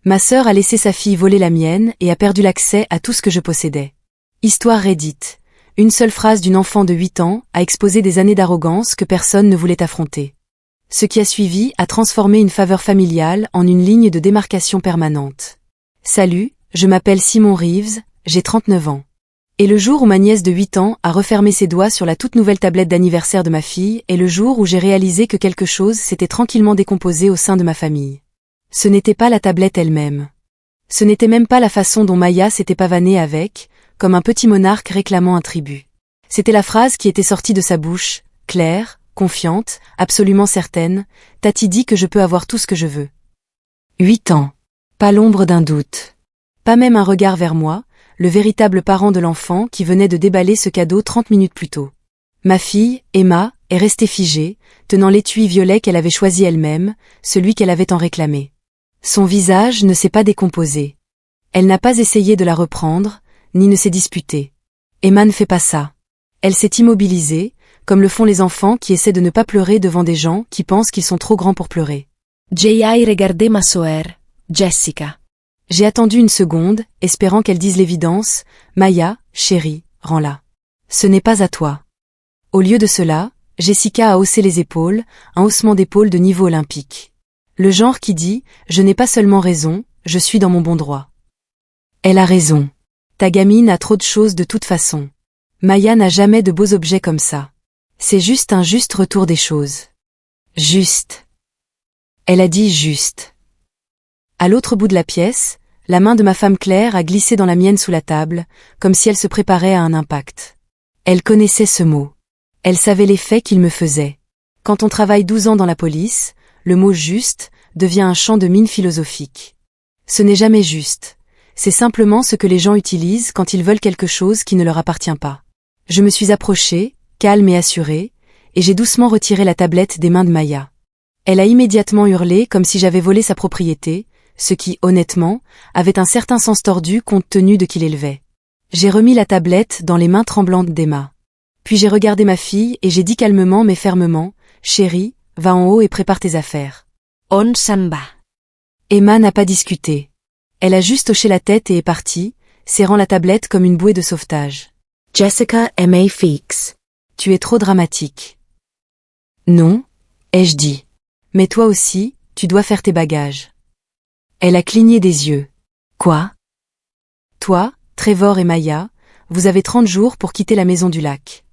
Ma sœur a laissé sa fille voler la mienne et a perdu l'accès à tout ce que je possédais. Histoire Reddit. Une seule phrase d'une enfant de 8 ans a exposé des années d'arrogance que personne ne voulait affronter. Ce qui a suivi a transformé une faveur familiale en une ligne de démarcation permanente. Salut, je m'appelle Simon Reeves, j'ai 39 ans. Et le jour où ma nièce de 8 ans a refermé ses doigts sur la toute nouvelle tablette d'anniversaire de ma fille est le jour où j'ai réalisé que quelque chose s'était tranquillement décomposé au sein de ma famille. Ce n'était pas la tablette elle-même. Ce n'était même pas la façon dont Maya s'était pavanée avec, comme un petit monarque réclamant un tribut. C'était la phrase qui était sortie de sa bouche, claire, confiante, absolument certaine, « Tati dit que je peux avoir tout ce que je veux. » 8 ans. Pas l'ombre d'un doute. Pas même un regard vers moi, le véritable parent de l'enfant qui venait de déballer ce cadeau 30 minutes plus tôt. Ma fille, Emma, est restée figée, tenant l'étui violet qu'elle avait choisi elle-même, celui qu'elle avait tant réclamé. Son visage ne s'est pas décomposé. Elle n'a pas essayé de la reprendre, ni ne s'est disputée. Emma ne fait pas ça. Elle s'est immobilisée, comme le font les enfants qui essaient de ne pas pleurer devant des gens qui pensent qu'ils sont trop grands pour pleurer. J'ai regardé ma sœur, Jessica. J'ai attendu une seconde, espérant qu'elle dise l'évidence, « Maya, chérie, rends-la. Ce n'est pas à toi. » Au lieu de cela, Jessica a haussé les épaules, un haussement d'épaules de niveau olympique. Le genre qui dit « Je n'ai pas seulement raison, je suis dans mon bon droit. » Elle a raison. Ta gamine a trop de choses de toute façon. Maya n'a jamais de beaux objets comme ça. C'est juste un juste retour des choses. Juste. Elle a dit juste. À l'autre bout de la pièce, la main de ma femme Claire a glissé dans la mienne sous la table, comme si elle se préparait à un impact. Elle connaissait ce mot. Elle savait l'effet qu'il me faisait. Quand on travaille 12 ans dans la police, le mot « juste » devient un champ de mine philosophique. Ce n'est jamais juste. C'est simplement ce que les gens utilisent quand ils veulent quelque chose qui ne leur appartient pas. Je me suis approchée, calme et assurée, et j'ai doucement retiré la tablette des mains de Maya. Elle a immédiatement hurlé comme si j'avais volé sa propriété, ce qui, honnêtement, avait un certain sens tordu compte tenu de qui l'élevait. J'ai remis la tablette dans les mains tremblantes d'Emma. Puis j'ai regardé ma fille et j'ai dit calmement mais fermement, « Chérie, va en haut et prépare tes affaires. » On s'en va. Emma n'a pas discuté. Elle a juste hoché la tête et est partie, serrant la tablette comme une bouée de sauvetage. Jessica M.A. Feeks. Tu es trop dramatique. Non, ai-je dit. Mais toi aussi, tu dois faire tes bagages. Elle a cligné des yeux. Quoi? Toi, Trevor et Maya, vous avez 30 jours pour quitter la maison du lac.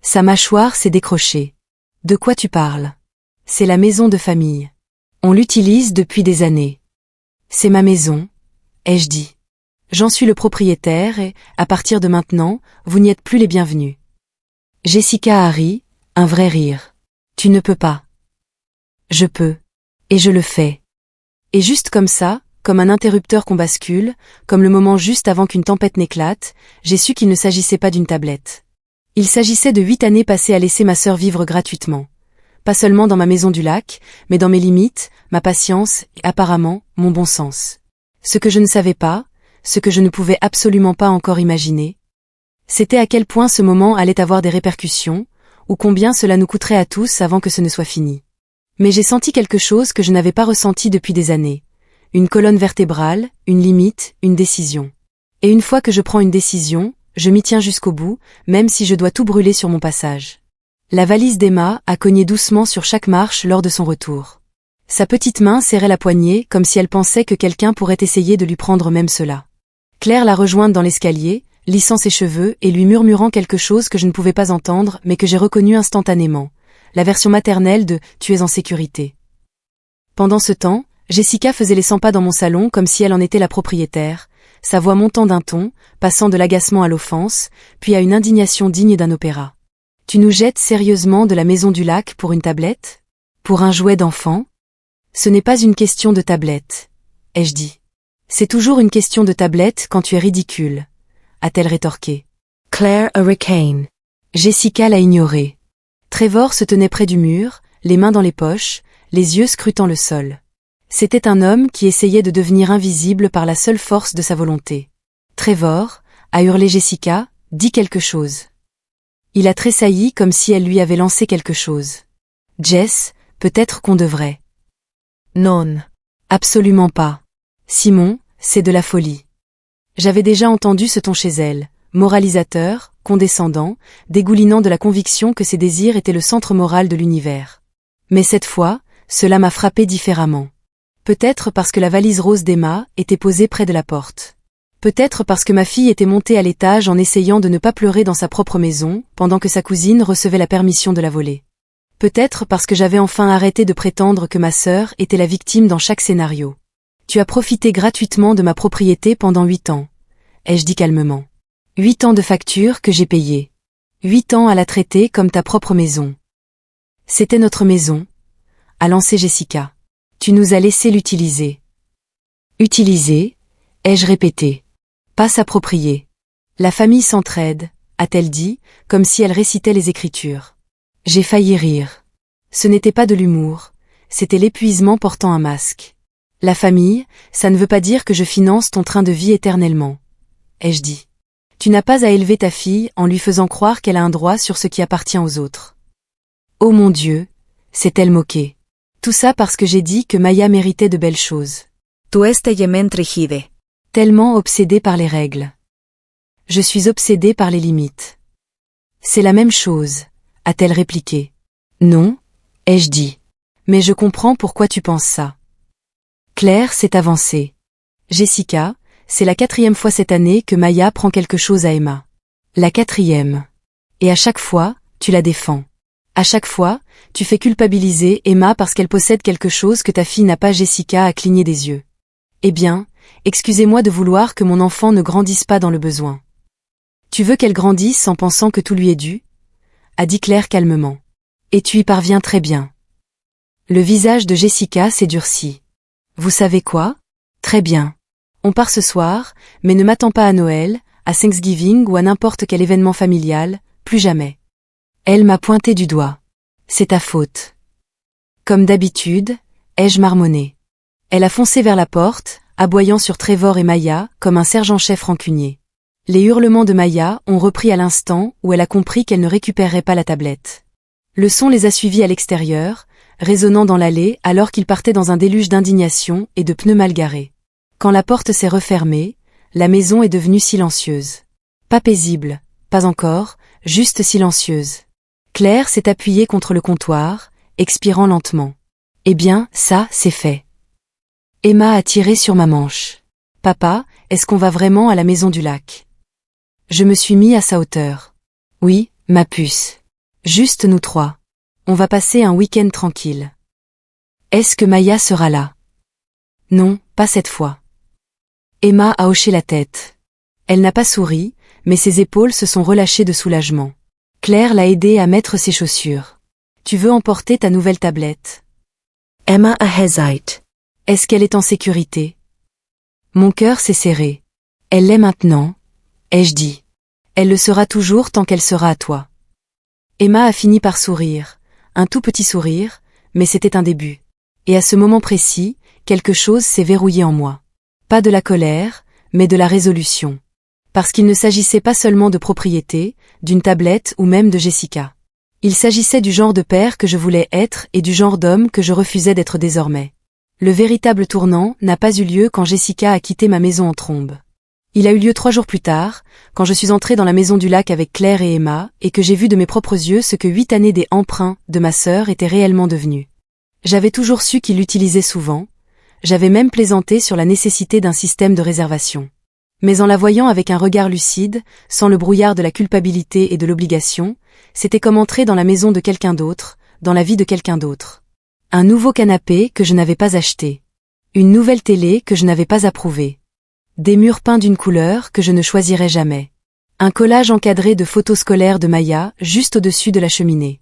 Sa mâchoire s'est décrochée. De quoi tu parles? C'est la maison de famille. On l'utilise depuis des années. C'est ma maison, ai-je dit. J'en suis le propriétaire et, à partir de maintenant, vous n'y êtes plus les bienvenus. Jessica a ri, un vrai rire. Tu ne peux pas. Je peux. Et je le fais. Et juste comme ça, comme un interrupteur qu'on bascule, comme le moment juste avant qu'une tempête n'éclate, j'ai su qu'il ne s'agissait pas d'une tablette. Il s'agissait de 8 années passées à laisser ma sœur vivre gratuitement. Pas seulement dans ma maison du lac, mais dans mes limites, ma patience et apparemment, mon bon sens. Ce que je ne savais pas, ce que je ne pouvais absolument pas encore imaginer, c'était à quel point ce moment allait avoir des répercussions, ou combien cela nous coûterait à tous avant que ce ne soit fini. Mais j'ai senti quelque chose que je n'avais pas ressenti depuis des années. Une colonne vertébrale, une limite, une décision. Et une fois que je prends une décision, je m'y tiens jusqu'au bout, même si je dois tout brûler sur mon passage. La valise d'Emma a cogné doucement sur chaque marche lors de son retour. Sa petite main serrait la poignée comme si elle pensait que quelqu'un pourrait essayer de lui prendre même cela. Claire l'a rejointe dans l'escalier, lissant ses cheveux et lui murmurant quelque chose que je ne pouvais pas entendre mais que j'ai reconnu instantanément. La version maternelle de « tu es en sécurité ». Pendant ce temps, Jessica faisait les 100 pas dans mon salon comme si elle en était la propriétaire, sa voix montant d'un ton, passant de l'agacement à l'offense, puis à une indignation digne d'un opéra. « Tu nous jettes sérieusement de la maison du lac pour une tablette? Pour un jouet d'enfant? Ce n'est pas une question de tablette, ai-je dit. C'est toujours une question de tablette quand tu es ridicule, a-t-elle rétorqué. Claire Hurricane. Jessica l'a ignoré. Trevor se tenait près du mur, les mains dans les poches, les yeux scrutant le sol. C'était un homme qui essayait de devenir invisible par la seule force de sa volonté. Trevor, a hurlé Jessica, dis quelque chose. Il a tressailli comme si elle lui avait lancé quelque chose. Jess, peut-être qu'on devrait. Non. Absolument pas. Simon, c'est de la folie. J'avais déjà entendu ce ton chez elle, moralisateur, condescendant, dégoulinant de la conviction que ses désirs étaient le centre moral de l'univers. Mais cette fois, cela m'a frappé différemment. Peut-être parce que la valise rose d'Emma était posée près de la porte. Peut-être parce que ma fille était montée à l'étage en essayant de ne pas pleurer dans sa propre maison, pendant que sa cousine recevait la permission de la voler. Peut-être parce que j'avais enfin arrêté de prétendre que ma sœur était la victime dans chaque scénario. Tu as profité gratuitement de ma propriété pendant 8 ans, ai-je dit calmement. 8 ans de factures que j'ai payées. 8 ans à la traiter comme ta propre maison. C'était notre maison, a lancé Jessica. Tu nous as laissé l'utiliser. Utiliser, ai-je répété. Pas s'approprier. La famille s'entraide, a-t-elle dit, comme si elle récitait les Écritures. J'ai failli rire. Ce n'était pas de l'humour, c'était l'épuisement portant un masque. La famille, ça ne veut pas dire que je finance ton train de vie éternellement, ai-je dit. Tu n'as pas à élever ta fille en lui faisant croire qu'elle a un droit sur ce qui appartient aux autres. Oh mon Dieu, s'est-elle moquée. Tout ça parce que j'ai dit que Maya méritait de belles choses. Tu este yemen rigide. Tellement obsédée par les règles. Je suis obsédée par les limites. C'est la même chose, a-t-elle répliqué. Non, ai-je dit. Mais je comprends pourquoi tu penses ça. Claire s'est avancée. Jessica, c'est la 4e fois cette année que Maya prend quelque chose à Emma. La 4e. Et à chaque fois, tu la défends. À chaque fois, tu fais culpabiliser Emma parce qu'elle possède quelque chose que ta fille n'a pas. Jessica a cligné des yeux. Eh bien, excusez-moi de vouloir que mon enfant ne grandisse pas dans le besoin. Tu veux qu'elle grandisse en pensant que tout lui est dû ? A dit Claire calmement. Et tu y parviens très bien. Le visage de Jessica s'est durci. Vous savez quoi ? Très bien. On part ce soir, mais ne m'attends pas à Noël, à Thanksgiving ou à n'importe quel événement familial, plus jamais. Elle m'a pointé du doigt. C'est ta faute. Comme d'habitude, ai-je marmonné. Elle a foncé vers la porte, aboyant sur Trevor et Maya comme un sergent-chef rancunier. Les hurlements de Maya ont repris à l'instant où elle a compris qu'elle ne récupérerait pas la tablette. Le son les a suivis à l'extérieur, résonnant dans l'allée alors qu'ils partaient dans un déluge d'indignation et de pneus mal garés. Quand la porte s'est refermée, la maison est devenue silencieuse. Pas paisible, pas encore, juste silencieuse. Claire s'est appuyée contre le comptoir, expirant lentement. Eh bien, ça, c'est fait. Emma a tiré sur ma manche. Papa, est-ce qu'on va vraiment à la maison du lac ? Je me suis mis à sa hauteur. Oui, ma puce. Juste nous 3. On va passer un week-end tranquille. Est-ce que Maya sera là ? Non, pas cette fois. Emma a hoché la tête. Elle n'a pas souri, mais ses épaules se sont relâchées de soulagement. Claire l'a aidée à mettre ses chaussures. Tu veux emporter ta nouvelle tablette ? Emma a hesite. Est-ce qu'elle est en sécurité ? Mon cœur s'est serré. Elle l'est maintenant, ai-je dit. Elle le sera toujours tant qu'elle sera à toi. Emma a fini par sourire, un tout petit sourire, mais c'était un début. Et à ce moment précis, quelque chose s'est verrouillé en moi. Pas de la colère, mais de la résolution. Parce qu'il ne s'agissait pas seulement de propriété, d'une tablette ou même de Jessica. Il s'agissait du genre de père que je voulais être et du genre d'homme que je refusais d'être désormais. Le véritable tournant n'a pas eu lieu quand Jessica a quitté ma maison en trombe. Il a eu lieu 3 jours plus tard, quand je suis entrée dans la maison du lac avec Claire et Emma, et que j'ai vu de mes propres yeux ce que 8 années des emprunts de ma sœur étaient réellement devenus. J'avais toujours su qu'il l'utilisait souvent, j'avais même plaisanté sur la nécessité d'un système de réservation. Mais en la voyant avec un regard lucide, sans le brouillard de la culpabilité et de l'obligation, c'était comme entrer dans la maison de quelqu'un d'autre, dans la vie de quelqu'un d'autre. Un nouveau canapé que je n'avais pas acheté. Une nouvelle télé que je n'avais pas approuvée. Des murs peints d'une couleur que je ne choisirais jamais. Un collage encadré de photos scolaires de Maya juste au-dessus de la cheminée.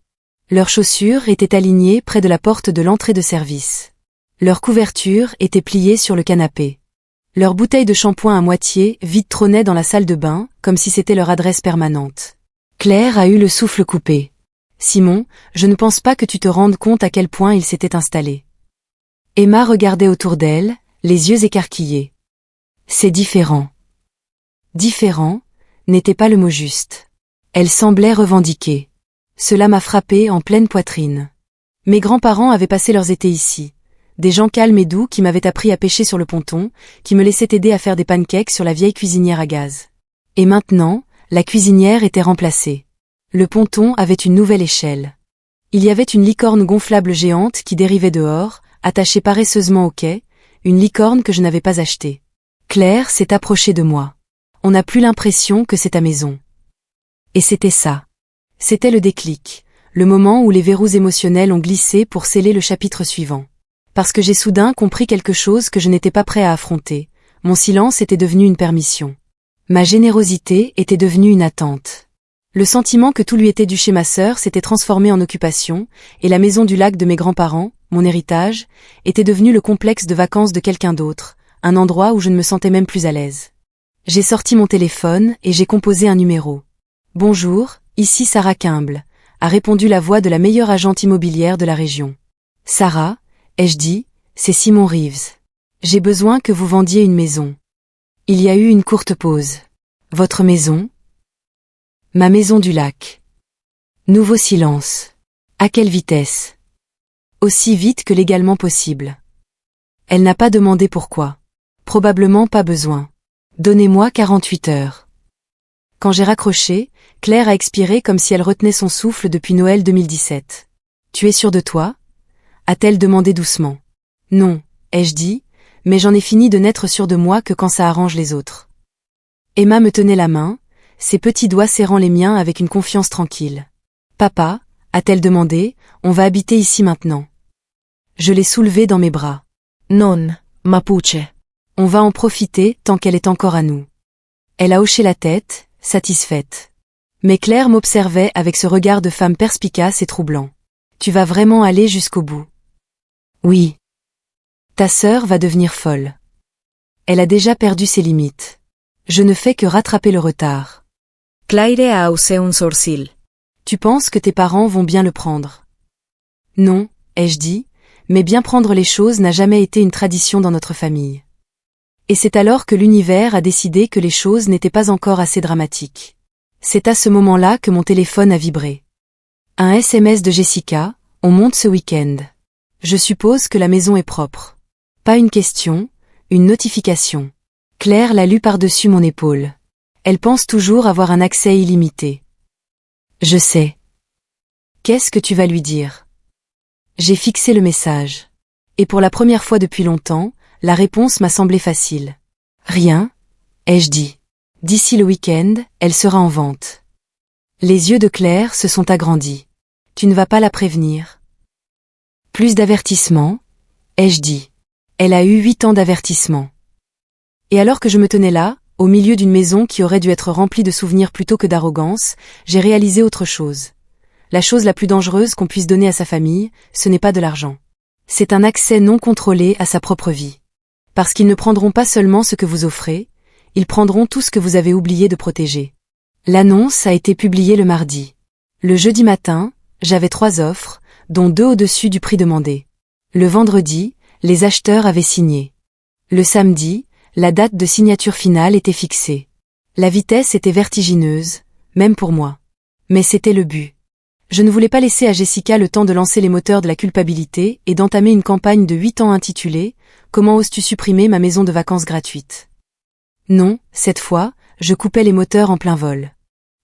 Leurs chaussures étaient alignées près de la porte de l'entrée de service. Leur couverture était pliée sur le canapé. Leur bouteille de shampoing à moitié vide trônait dans la salle de bain, comme si c'était leur adresse permanente. Claire a eu le souffle coupé. Simon, je ne pense pas que tu te rendes compte à quel point il s'était installé. Emma regardait autour d'elle, les yeux écarquillés. C'est différent. Différent, n'était pas le mot juste. Elle semblait revendiquer. Cela m'a frappée en pleine poitrine. Mes grands-parents avaient passé leurs étés ici. Des gens calmes et doux qui m'avaient appris à pêcher sur le ponton, qui me laissaient aider à faire des pancakes sur la vieille cuisinière à gaz. Et maintenant, la cuisinière était remplacée. Le ponton avait une nouvelle échelle. Il y avait une licorne gonflable géante qui dérivait dehors, attachée paresseusement au quai, une licorne que je n'avais pas achetée. Claire s'est approchée de moi. On n'a plus l'impression que c'est ta maison. Et c'était ça. C'était le déclic, le moment où les verrous émotionnels ont glissé pour sceller le chapitre suivant. Parce que j'ai soudain compris quelque chose que je n'étais pas prêt à affronter. Mon silence était devenu une permission. Ma générosité était devenue une attente. Le sentiment que tout lui était dû chez ma sœur s'était transformé en occupation, et la maison du lac de mes grands-parents, mon héritage, était devenue le complexe de vacances de quelqu'un d'autre, un endroit où je ne me sentais même plus à l'aise. J'ai sorti mon téléphone et j'ai composé un numéro. « Bonjour, ici Sarah Kimble », a répondu la voix de la meilleure agente immobilière de la région. « Sarah, ai-je dit, c'est Simon Reeves. J'ai besoin que vous vendiez une maison. » Il y a eu une courte pause. « Votre maison ? » « Ma maison du lac. » Nouveau silence. « À quelle vitesse ? » « Aussi vite que légalement possible. » Elle n'a pas demandé pourquoi. Probablement pas besoin. « Donnez-moi 48 heures. » Quand j'ai raccroché, Claire a expiré comme si elle retenait son souffle depuis Noël 2017. « Tu es sûre de toi ?» a-t-elle demandé doucement. « Non, ai-je dit, mais j'en ai fini de n'être sûre de moi que quand ça arrange les autres. » Emma me tenait la main, ses petits doigts serrant les miens avec une confiance tranquille. « Papa, a-t-elle demandé, on va habiter ici maintenant. » Je l'ai soulevée dans mes bras. « Non, Mapuche. On va en profiter tant qu'elle est encore à nous. » Elle a hoché la tête, satisfaite. Mais Claire m'observait avec ce regard de femme perspicace et troublant. « Tu vas vraiment aller jusqu'au bout. » « Oui. Ta sœur va devenir folle. Elle a déjà perdu ses limites. Je ne fais que rattraper le retard. » Claire a haussé un sourcil. « Tu penses que tes parents vont bien le prendre? » « Non, ai-je dit, mais bien prendre les choses n'a jamais été une tradition dans notre famille. » Et c'est alors que l'univers a décidé que les choses n'étaient pas encore assez dramatiques. C'est à ce moment-là que mon téléphone a vibré. Un SMS de Jessica, « On monte ce week-end. Je suppose que la maison est propre. » Pas une question, une notification. Claire l'a lu par-dessus mon épaule. Elle pense toujours avoir un accès illimité. Je sais. Qu'est-ce que tu vas lui dire? J'ai fixé le message. Et pour la première fois depuis longtemps, la réponse m'a semblé facile. Rien, ai-je dit. D'ici le week-end, elle sera en vente. Les yeux de Claire se sont agrandis. Tu ne vas pas la prévenir? Plus d'avertissements, ai-je dit. Elle a eu 8 ans d'avertissement. Et alors que je me tenais là, au milieu d'une maison qui aurait dû être remplie de souvenirs plutôt que d'arrogance, j'ai réalisé autre chose. La chose la plus dangereuse qu'on puisse donner à sa famille, ce n'est pas de l'argent. C'est un accès non contrôlé à sa propre vie. Parce qu'ils ne prendront pas seulement ce que vous offrez, ils prendront tout ce que vous avez oublié de protéger. L'annonce a été publiée le mardi. Le jeudi matin, j'avais 3 offres, dont 2 au-dessus du prix demandé. Le vendredi, les acheteurs avaient signé. Le samedi, la date de signature finale était fixée. La vitesse était vertigineuse, même pour moi. Mais c'était le but. Je ne voulais pas laisser à Jessica le temps de lancer les moteurs de la culpabilité et d'entamer une campagne de 8 ans intitulée « Comment oses-tu supprimer ma maison de vacances gratuite ?» Non, cette fois, je coupais les moteurs en plein vol.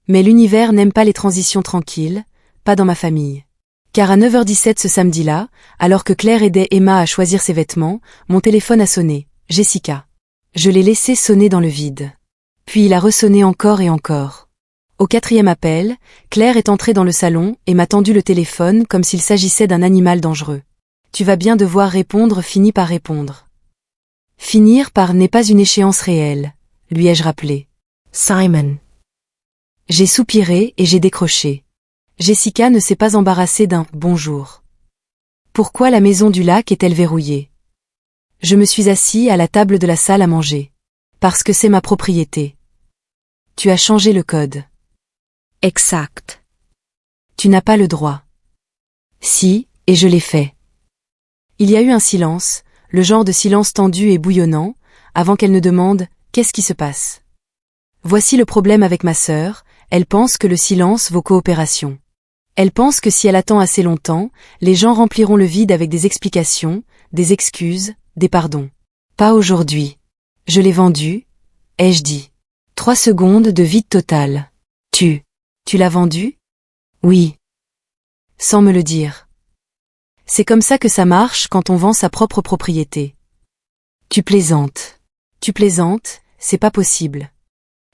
Mais l'univers n'aime pas les transitions tranquilles, pas dans ma famille. Car à 9h17 ce samedi-là, alors que Claire aidait Emma à choisir ses vêtements, mon téléphone a sonné. Jessica. Je l'ai laissé sonner dans le vide. Puis il a ressonné encore et encore. Au 4e appel, Claire est entrée dans le salon et m'a tendu le téléphone comme s'il s'agissait d'un animal dangereux. Tu vas bien devoir répondre, finit par répondre. Finir par n'est pas une échéance réelle, lui ai-je rappelé. Simon. J'ai soupiré et j'ai décroché. Jessica ne s'est pas embarrassée d'un « bonjour ». Pourquoi la maison du lac est-elle verrouillée? Je me suis assis à la table de la salle à manger. Parce que c'est ma propriété. Tu as changé le code. Exact. Tu n'as pas le droit. Si, et je l'ai fait. Il y a eu un silence, le genre de silence tendu et bouillonnant, avant qu'elle ne demande « Qu'est-ce qui se passe ?» Voici le problème avec ma sœur, elle pense que le silence vaut coopération. Elle pense que si elle attend assez longtemps, les gens rempliront le vide avec des explications, des excuses, des pardons. Pas aujourd'hui. Je l'ai vendu, ai-je dit. 3 secondes de vide total. Tu l'as vendu? Oui. Sans me le dire. C'est comme ça que ça marche quand on vend sa propre propriété. Tu plaisantes. Tu plaisantes, c'est pas possible.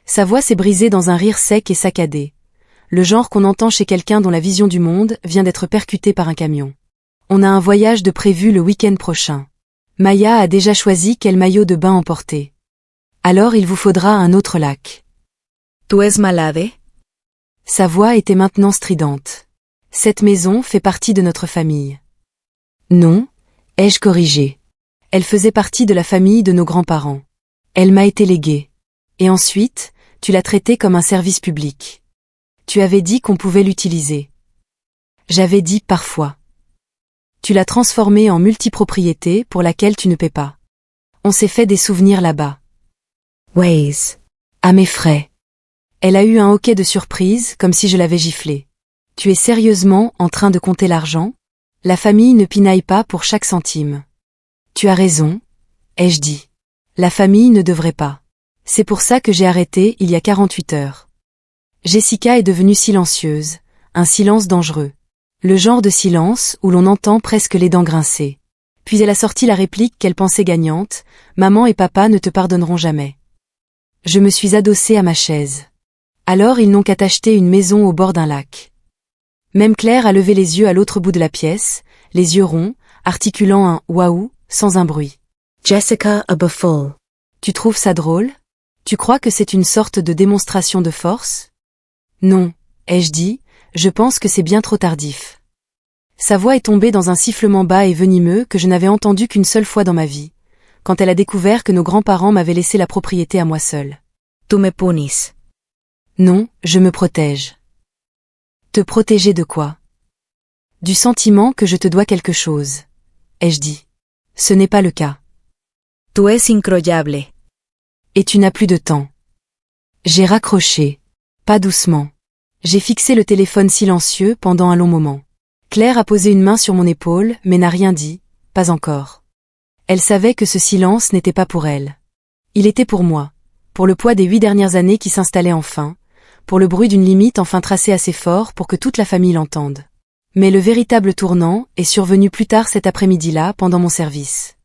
Sa voix s'est brisée dans un rire sec et saccadé. Le genre qu'on entend chez quelqu'un dont la vision du monde vient d'être percutée par un camion. On a un voyage de prévu le week-end prochain. Maya a déjà choisi quel maillot de bain emporter. Alors il vous faudra un autre lac. ¿Tú es malade? Sa voix était maintenant stridente. Cette maison fait partie de notre famille. Non, ai-je corrigé. Elle faisait partie de la famille de nos grands-parents. Elle m'a été léguée. Et ensuite, tu l'as traitée comme un service public. Tu avais dit qu'on pouvait l'utiliser. J'avais dit parfois. Tu l'as transformée en multipropriété pour laquelle tu ne paies pas. On s'est fait des souvenirs là-bas. Waze. À mes frais. Elle a eu un hoquet de surprise, comme si je l'avais giflé. Tu es sérieusement en train de compter l'argent? La famille ne pinaille pas pour chaque centime. Tu as raison, ai-je dit. La famille ne devrait pas. C'est pour ça que j'ai arrêté il y a 48 heures. Jessica est devenue silencieuse, un silence dangereux. Le genre de silence où l'on entend presque les dents grincer. Puis elle a sorti la réplique qu'elle pensait gagnante, « Maman et papa ne te pardonneront jamais. » Je me suis adossée à ma chaise. Alors ils n'ont qu'à t'acheter une maison au bord d'un lac. Même Claire a levé les yeux à l'autre bout de la pièce, les yeux ronds, articulant un « waouh » sans un bruit. Jessica a baffle. Tu trouves ça drôle? Tu crois que c'est une sorte de démonstration de force? Non, ai-je dit, je pense que c'est bien trop tardif. Sa voix est tombée dans un sifflement bas et venimeux que je n'avais entendu qu'une seule fois dans ma vie, quand elle a découvert que nos grands-parents m'avaient laissé la propriété à moi seule. Tu me punis. Non, je me protège. Te protéger de quoi? Du sentiment que je te dois quelque chose, ai-je dit. Ce n'est pas le cas. Tu es incroyable. Et tu n'as plus de temps. J'ai raccroché. Pas doucement. J'ai fixé le téléphone silencieux pendant un long moment. Claire a posé une main sur mon épaule, mais n'a rien dit, pas encore. Elle savait que ce silence n'était pas pour elle. Il était pour moi, pour le poids des 8 dernières années qui s'installaient enfin, pour le bruit d'une limite enfin tracée assez fort pour que toute la famille l'entende. Mais le véritable tournant est survenu plus tard cet après-midi-là pendant mon service.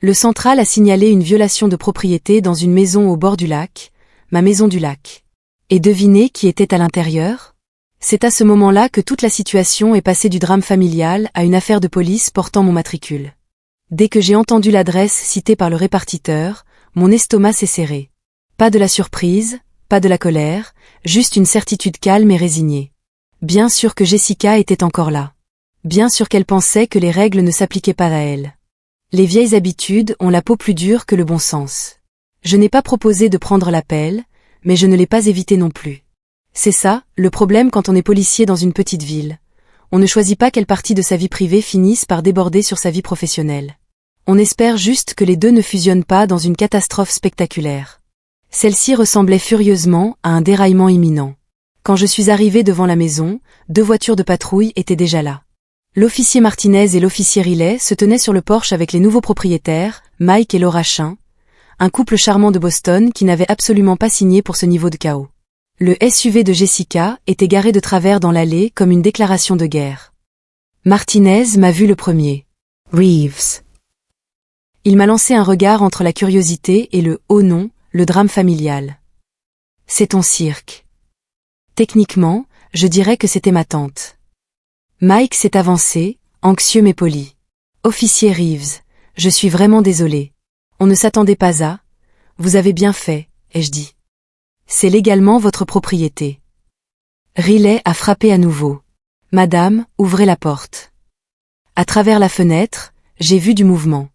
Le central a signalé une violation de propriété dans une maison au bord du lac, ma maison du lac. Et devinez qui était à l'intérieur? C'est à ce moment-là que toute la situation est passée du drame familial à une affaire de police portant mon matricule. Dès que j'ai entendu l'adresse citée par le répartiteur, mon estomac s'est serré. Pas de la surprise, pas de la colère, juste une certitude calme et résignée. Bien sûr que Jessica était encore là. Bien sûr qu'elle pensait que les règles ne s'appliquaient pas à elle. Les vieilles habitudes ont la peau plus dure que le bon sens. Je n'ai pas proposé de prendre l'appel, mais je ne l'ai pas évité non plus. C'est ça, le problème quand on est policier dans une petite ville. On ne choisit pas quelle partie de sa vie privée finisse par déborder sur sa vie professionnelle. On espère juste que les deux ne fusionnent pas dans une catastrophe spectaculaire. Celle-ci ressemblait furieusement à un déraillement imminent. Quand je suis arrivée devant la maison, 2 voitures de patrouille étaient déjà là. L'officier Martinez et l'officier Riley se tenaient sur le porche avec les nouveaux propriétaires, Mike et Laura Chin, un couple charmant de Boston qui n'avait absolument pas signé pour ce niveau de chaos. Le SUV de Jessica était garé de travers dans l'allée comme une déclaration de guerre. Martinez m'a vu le premier. Reeves. Il m'a lancé un regard entre la curiosité et le « oh non », le drame familial. C'est ton cirque. Techniquement, je dirais que c'était ma tante. Mike s'est avancé, anxieux mais poli. Officier Reeves, je suis vraiment désolé. On ne s'attendait pas à... Vous avez bien fait, ai-je dit. C'est légalement votre propriété. Riley a frappé à nouveau. Madame, ouvrez la porte. À travers la fenêtre, j'ai vu du mouvement.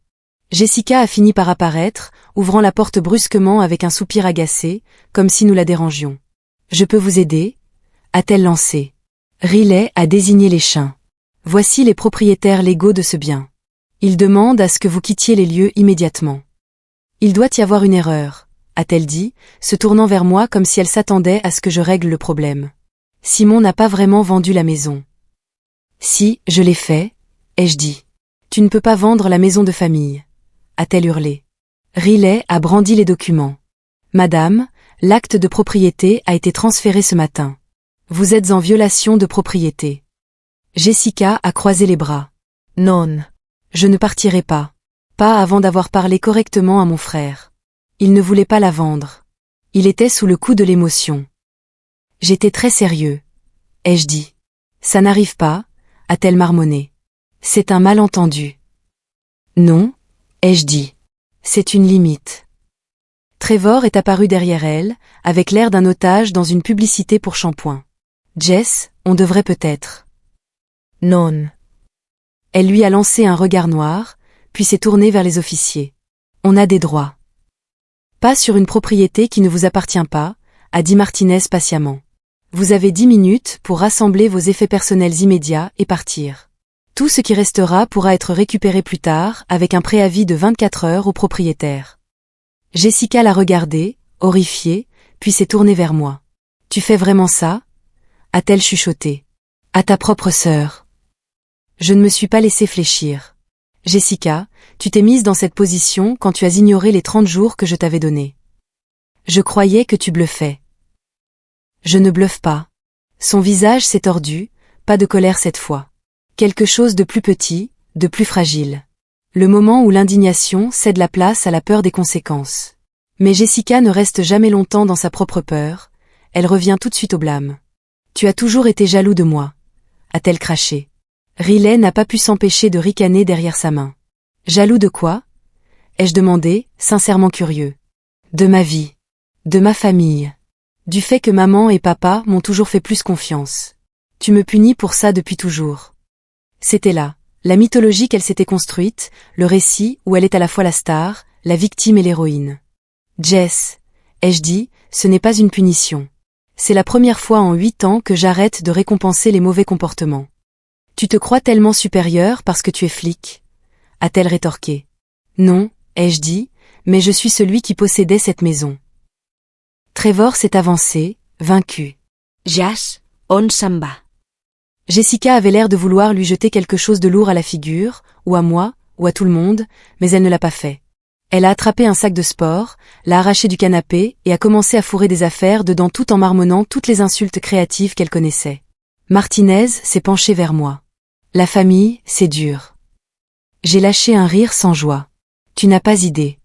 Jessica a fini par apparaître, ouvrant la porte brusquement avec un soupir agacé, comme si nous la dérangions. Je peux vous aider? A-t-elle lancé. Riley a désigné les chiens. Voici les propriétaires légaux de ce bien. Ils demandent à ce que vous quittiez les lieux immédiatement. Il doit y avoir une erreur, a-t-elle dit, se tournant vers moi comme si elle s'attendait à ce que je règle le problème. Simon n'a pas vraiment vendu la maison. Si, je l'ai fait, ai-je dit. Tu ne peux pas vendre la maison de famille, a-t-elle hurlé. Riley a brandi les documents. Madame, l'acte de propriété a été transféré ce matin. Vous êtes en violation de propriété. Jessica a croisé les bras. Non. Je ne partirai pas. Pas avant d'avoir parlé correctement à mon frère. Il ne voulait pas la vendre. Il était sous le coup de l'émotion. J'étais très sérieux, ai-je dit. Ça n'arrive pas, a-t-elle marmonné. C'est un malentendu. Non, ai-je dit. C'est une limite. Trevor est apparu derrière elle, avec l'air d'un otage dans une publicité pour shampoing. Jess, on devrait peut-être. Non. Elle lui a lancé un regard noir, puis s'est tournée vers les officiers. On a des droits. Pas sur une propriété qui ne vous appartient pas, a dit Martinez patiemment. Vous avez 10 minutes pour rassembler vos effets personnels immédiats et partir. Tout ce qui restera pourra être récupéré plus tard avec un préavis de 24 heures au propriétaire. Jessica l'a regardé, horrifiée, puis s'est tournée vers moi. Tu fais vraiment ça? A-t-elle chuchoté. À ta propre sœur. Je ne me suis pas laissé fléchir. Jessica, tu t'es mise dans cette position quand tu as ignoré les 30 jours que je t'avais donnés. Je croyais que tu bluffais. Je ne bluffe pas. Son visage s'est tordu, pas de colère cette fois. Quelque chose de plus petit, de plus fragile. Le moment où l'indignation cède la place à la peur des conséquences. Mais Jessica ne reste jamais longtemps dans sa propre peur, elle revient tout de suite au blâme. Tu as toujours été jaloux de moi, a-t-elle craché. Riley n'a pas pu s'empêcher de ricaner derrière sa main. Jaloux de quoi? Ai-je demandé, sincèrement curieux. De ma vie. De ma famille. Du fait que maman et papa m'ont toujours fait plus confiance. Tu me punis pour ça depuis toujours. C'était là, la mythologie qu'elle s'était construite, le récit où elle est à la fois la star, la victime et l'héroïne. Jess, ai-je dit, ce n'est pas une punition. C'est la première fois en 8 ans que j'arrête de récompenser les mauvais comportements. Tu te crois tellement supérieure parce que tu es flic? A-t-elle rétorqué. Non, ai-je dit, mais je suis celui qui possédait cette maison. Trevor s'est avancé, vaincu. Jess, on s'en va. Jessica avait l'air de vouloir lui jeter quelque chose de lourd à la figure, ou à moi, ou à tout le monde, mais elle ne l'a pas fait. Elle a attrapé un sac de sport, l'a arraché du canapé et a commencé à fourrer des affaires dedans tout en marmonnant toutes les insultes créatives qu'elle connaissait. Martinez s'est penché vers moi. La famille, c'est dur. J'ai lâché un rire sans joie. Tu n'as pas idée.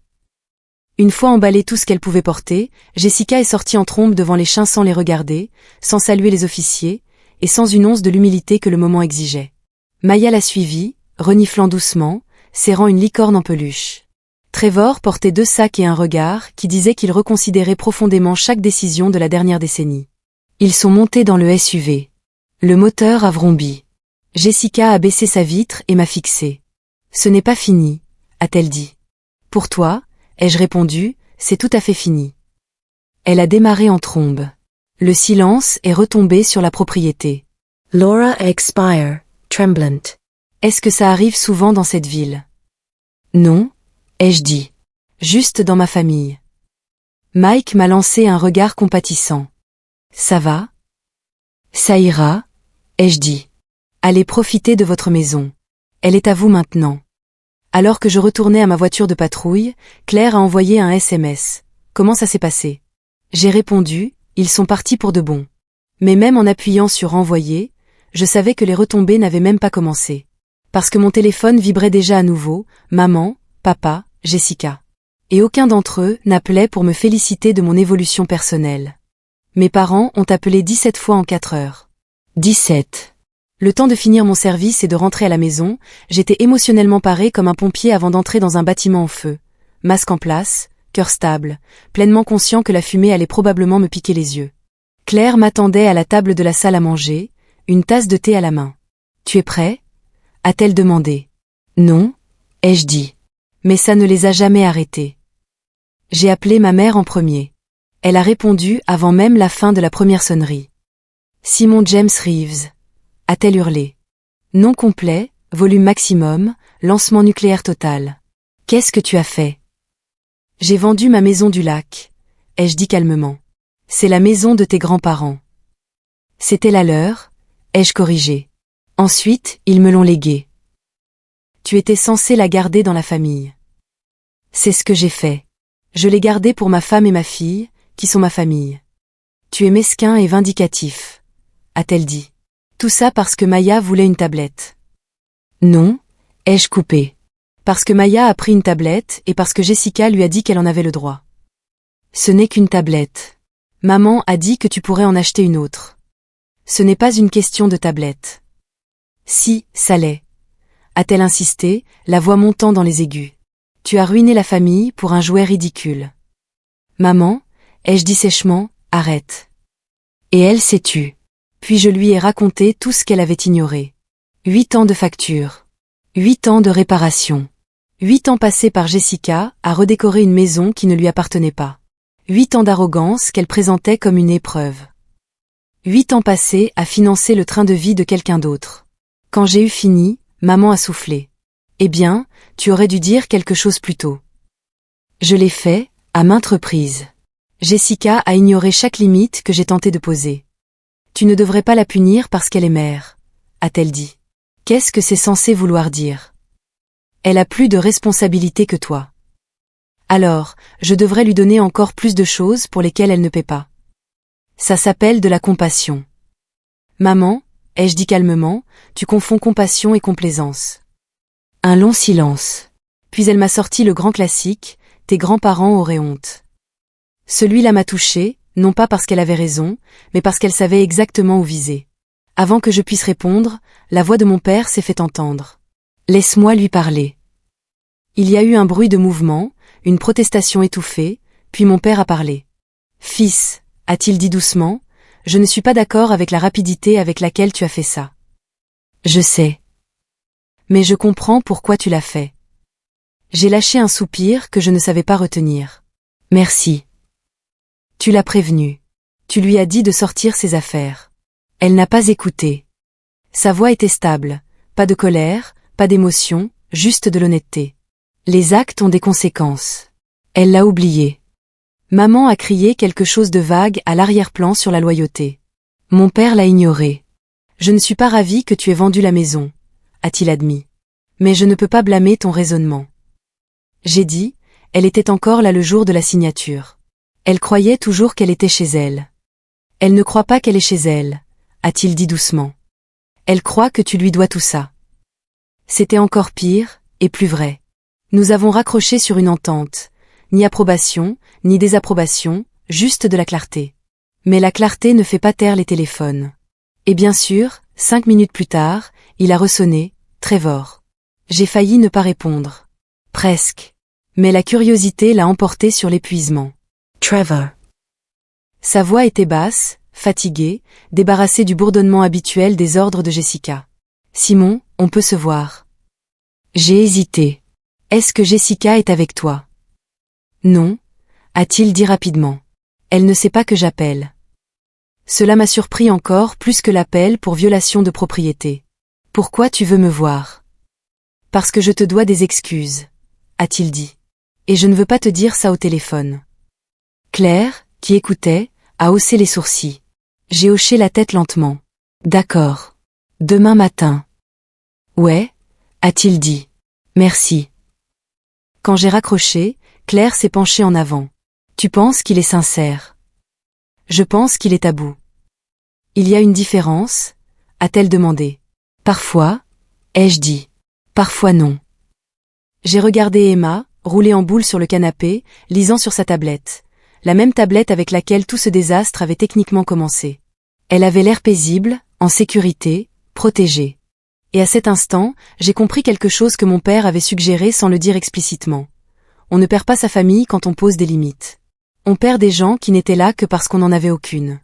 Une fois emballé tout ce qu'elle pouvait porter, Jessica est sortie en trombe devant les chiens sans les regarder, sans saluer les officiers, et sans une once de l'humilité que le moment exigeait. Maya l'a suivie, reniflant doucement, serrant une licorne en peluche. Trevor portait 2 sacs et un regard qui disait qu'il reconsidérait profondément chaque décision de la dernière décennie. Ils sont montés dans le SUV. Le moteur a vrombi. Jessica a baissé sa vitre et m'a fixé. Ce n'est pas fini, a-t-elle dit. Pour toi, ai-je répondu, c'est tout à fait fini. Elle a démarré en trombe. Le silence est retombé sur la propriété. Laura expire, tremblant. Est-ce que ça arrive souvent dans cette ville? Non, ai-je dit. Juste dans ma famille. Mike m'a lancé un regard compatissant. Ça va? Ça ira, ai-je dit. Allez profiter de votre maison. Elle est à vous maintenant. Alors que je retournais à ma voiture de patrouille, Claire a envoyé un SMS. Comment ça s'est passé? J'ai répondu, ils sont partis pour de bon. Mais même en appuyant sur envoyer, je savais que les retombées n'avaient même pas commencé. Parce que mon téléphone vibrait déjà à nouveau, maman, papa, Jessica. Et aucun d'entre eux n'appelait pour me féliciter de mon évolution personnelle. Mes parents ont appelé 17 fois en 4 heures. 17. Le temps de finir mon service et de rentrer à la maison, j'étais émotionnellement paré comme un pompier avant d'entrer dans un bâtiment en feu. Masque en place, cœur stable, pleinement conscient que la fumée allait probablement me piquer les yeux. Claire m'attendait à la table de la salle à manger, une tasse de thé à la main. « Tu es prêt ?» a-t-elle demandé. « Non, ai-je dit. Mais ça ne les a jamais arrêtés. » J'ai appelé ma mère en premier. Elle a répondu avant même la fin de la première sonnerie. « Simon James Reeves » a-t-elle hurlé. Nom complet, volume maximum, lancement nucléaire total. « Qu'est-ce que tu as fait ?» J'ai vendu ma maison du lac, ai-je dit calmement. C'est la maison de tes grands-parents. C'était la leur, ai-je corrigé. Ensuite, ils me l'ont léguée. Tu étais censé la garder dans la famille. C'est ce que j'ai fait. Je l'ai gardée pour ma femme et ma fille, qui sont ma famille. Tu es mesquin et vindicatif, a-t-elle dit. Tout ça parce que Maya voulait une tablette. Non, ai-je coupé. Parce que Maya a pris une tablette et parce que Jessica lui a dit qu'elle en avait le droit. Ce n'est qu'une tablette. Maman a dit que tu pourrais en acheter une autre. Ce n'est pas une question de tablette. Si, ça l'est. A-t-elle insisté, la voix montant dans les aigus. Tu as ruiné la famille pour un jouet ridicule. Maman, ai-je dit sèchement, arrête. Et elle s'est tue. Puis je lui ai raconté tout ce qu'elle avait ignoré. 8 ans de facture. 8 ans de réparation. 8 ans passés par Jessica à redécorer une maison qui ne lui appartenait pas. 8 ans d'arrogance qu'elle présentait comme une épreuve. 8 ans passés à financer le train de vie de quelqu'un d'autre. Quand j'ai eu fini, maman a soufflé. Eh bien, tu aurais dû dire quelque chose plus tôt. Je l'ai fait, à maintes reprises. Jessica a ignoré chaque limite que j'ai tenté de poser. Tu ne devrais pas la punir parce qu'elle est mère, a-t-elle dit. Qu'est-ce que c'est censé vouloir dire? Elle a plus de responsabilité que toi. Alors, je devrais lui donner encore plus de choses pour lesquelles elle ne paie pas. Ça s'appelle de la compassion. Maman, ai-je dit calmement, tu confonds compassion et complaisance. Un long silence. Puis elle m'a sorti le grand classique, tes grands-parents auraient honte. Celui-là m'a touché, non pas parce qu'elle avait raison, mais parce qu'elle savait exactement où viser. Avant que je puisse répondre, la voix de mon père s'est fait entendre. Laisse-moi lui parler. Il y a eu un bruit de mouvement, une protestation étouffée, puis mon père a parlé. Fils, a-t-il dit doucement, je ne suis pas d'accord avec la rapidité avec laquelle tu as fait ça. Je sais. Mais je comprends pourquoi tu l'as fait. J'ai lâché un soupir que je ne savais pas retenir. Merci. Tu l'as prévenue. Tu lui as dit de sortir ses affaires. Elle n'a pas écouté. Sa voix était stable, pas de colère, pas d'émotion, juste de l'honnêteté. Les actes ont des conséquences. Elle l'a oublié. Maman a crié quelque chose de vague à l'arrière-plan sur la loyauté. Mon père l'a ignoré. Je ne suis pas ravi que tu aies vendu la maison, a-t-il admis. Mais je ne peux pas blâmer ton raisonnement. J'ai dit, elle était encore là le jour de la signature. Elle croyait toujours qu'elle était chez elle. Elle ne croit pas qu'elle est chez elle, a-t-il dit doucement. Elle croit que tu lui dois tout ça. C'était encore pire, et plus vrai. Nous avons raccroché sur une entente. Ni approbation, ni désapprobation, juste de la clarté. Mais la clarté ne fait pas taire les téléphones. Et bien sûr, 5 minutes plus tard, il a ressonné, Trevor. J'ai failli ne pas répondre. Presque. Mais la curiosité l'a emporté sur l'épuisement. Trevor. Sa voix était basse, fatiguée, débarrassée du bourdonnement habituel des ordres de Jessica. Simon, on peut se voir. J'ai hésité. Est-ce que Jessica est avec toi? Non, a-t-il dit rapidement. Elle ne sait pas que j'appelle. Cela m'a surpris encore plus que l'appel pour violation de propriété. Pourquoi tu veux me voir? Parce que je te dois des excuses, a-t-il dit. Et je ne veux pas te dire ça au téléphone. Claire, qui écoutait, a haussé les sourcils. J'ai hoché la tête lentement. D'accord. Demain matin. Ouais, a-t-il dit. Merci. Quand j'ai raccroché, Claire s'est penchée en avant. Tu penses qu'il est sincère? Je pense qu'il est à bout. Il y a une différence? A-t-elle demandé. Parfois, ai-je dit. Parfois non. J'ai regardé Emma, roulée en boule sur le canapé, lisant sur sa tablette. La même tablette avec laquelle tout ce désastre avait techniquement commencé. Elle avait l'air paisible, en sécurité, protégée. Et à cet instant, j'ai compris quelque chose que mon père avait suggéré sans le dire explicitement. On ne perd pas sa famille quand on pose des limites. On perd des gens qui n'étaient là que parce qu'on n'en avait aucune.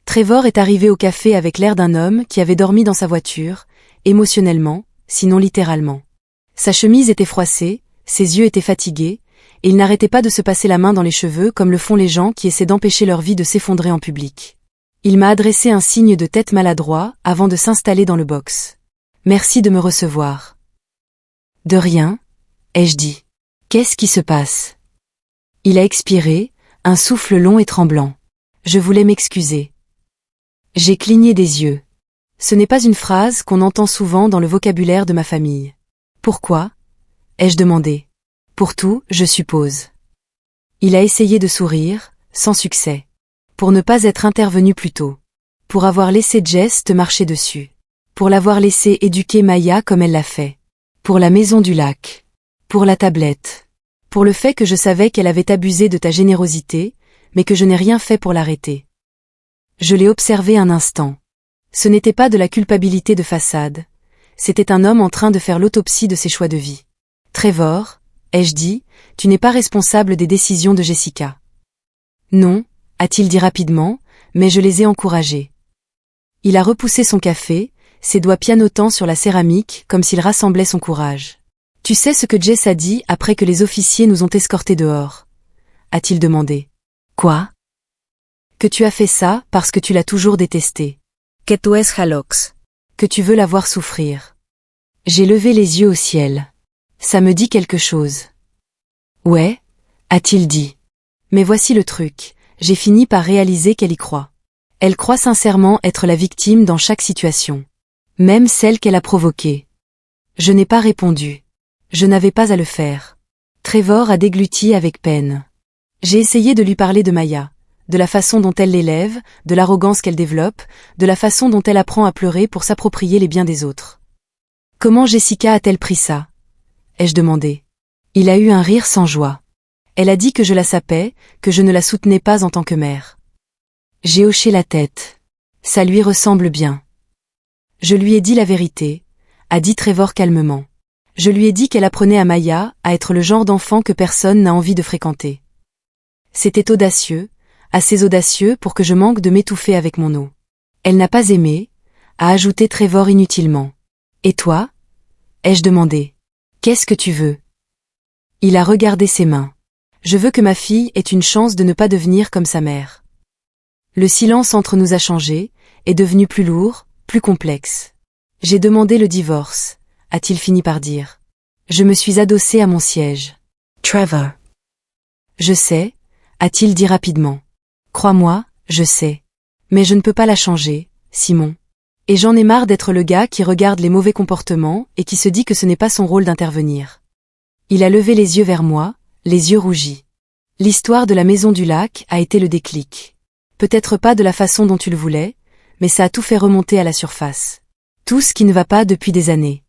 Trevor est arrivé au café avec l'air d'un homme qui avait dormi dans sa voiture, émotionnellement, sinon littéralement. Sa chemise était froissée, ses yeux étaient fatigués, et il n'arrêtait pas de se passer la main dans les cheveux comme le font les gens qui essaient d'empêcher leur vie de s'effondrer en public. Il m'a adressé un signe de tête maladroit avant de s'installer dans le box. Merci de me recevoir. De rien, ai-je dit. Qu'est-ce qui se passe? Il a expiré, un souffle long et tremblant. Je voulais m'excuser. J'ai cligné des yeux. Ce n'est pas une phrase qu'on entend souvent dans le vocabulaire de ma famille. Pourquoi? Ai-je demandé. Pour tout, je suppose. Il a essayé de sourire, sans succès. Pour ne pas être intervenu plus tôt. Pour avoir laissé Jess te marcher dessus. Pour l'avoir laissé éduquer Maya comme elle l'a fait. Pour la maison du lac. Pour la tablette. Pour le fait que je savais qu'elle avait abusé de ta générosité, mais que je n'ai rien fait pour l'arrêter. Je l'ai observé un instant. Ce n'était pas de la culpabilité de façade. C'était un homme en train de faire l'autopsie de ses choix de vie. Trevor, ai-je dit, tu n'es pas responsable des décisions de Jessica. Non, a-t-il dit rapidement, mais je les ai encouragés. Il a repoussé son café, ses doigts pianotant sur la céramique comme s'il rassemblait son courage. Tu sais ce que Jess a dit après que les officiers nous ont escortés dehors? A-t-il demandé. Quoi? Que tu as fait ça parce que tu l'as toujours détesté. Que tú es jalox. Que tu veux la voir souffrir. J'ai levé les yeux au ciel. Ça me dit quelque chose. Ouais, a-t-il dit. Mais voici le truc, j'ai fini par réaliser qu'elle y croit. Elle croit sincèrement être la victime dans chaque situation. Même celle qu'elle a provoquée. Je n'ai pas répondu. Je n'avais pas à le faire. Trevor a dégluti avec peine. J'ai essayé de lui parler de Maya, de la façon dont elle l'élève, de l'arrogance qu'elle développe, de la façon dont elle apprend à pleurer pour s'approprier les biens des autres. Comment Jessica a-t-elle pris ça? Ai-je demandé. Il a eu un rire sans joie. Elle a dit que je la sapais, que je ne la soutenais pas en tant que mère. J'ai hoché la tête. Ça lui ressemble bien. Je lui ai dit la vérité, a dit Trevor calmement. Je lui ai dit qu'elle apprenait à Maya à être le genre d'enfant que personne n'a envie de fréquenter. C'était audacieux, assez audacieux pour que je manque de m'étouffer avec mon eau. Elle n'a pas aimé, a ajouté Trevor inutilement. Et toi? Ai-je demandé. Qu'est-ce que tu veux? Il a regardé ses mains. Je veux que ma fille ait une chance de ne pas devenir comme sa mère. Le silence entre nous a changé, est devenu plus lourd, plus complexe. J'ai demandé le divorce, a-t-il fini par dire. Je me suis adossé à mon siège. Trevor. Je sais, a-t-il dit rapidement. Crois-moi, je sais. Mais je ne peux pas la changer, Simon. Et j'en ai marre d'être le gars qui regarde les mauvais comportements et qui se dit que ce n'est pas son rôle d'intervenir. Il a levé les yeux vers moi, les yeux rougis. L'histoire de la maison du lac a été le déclic. Peut-être pas de la façon dont tu le voulais, mais ça a tout fait remonter à la surface. Tout ce qui ne va pas depuis des années.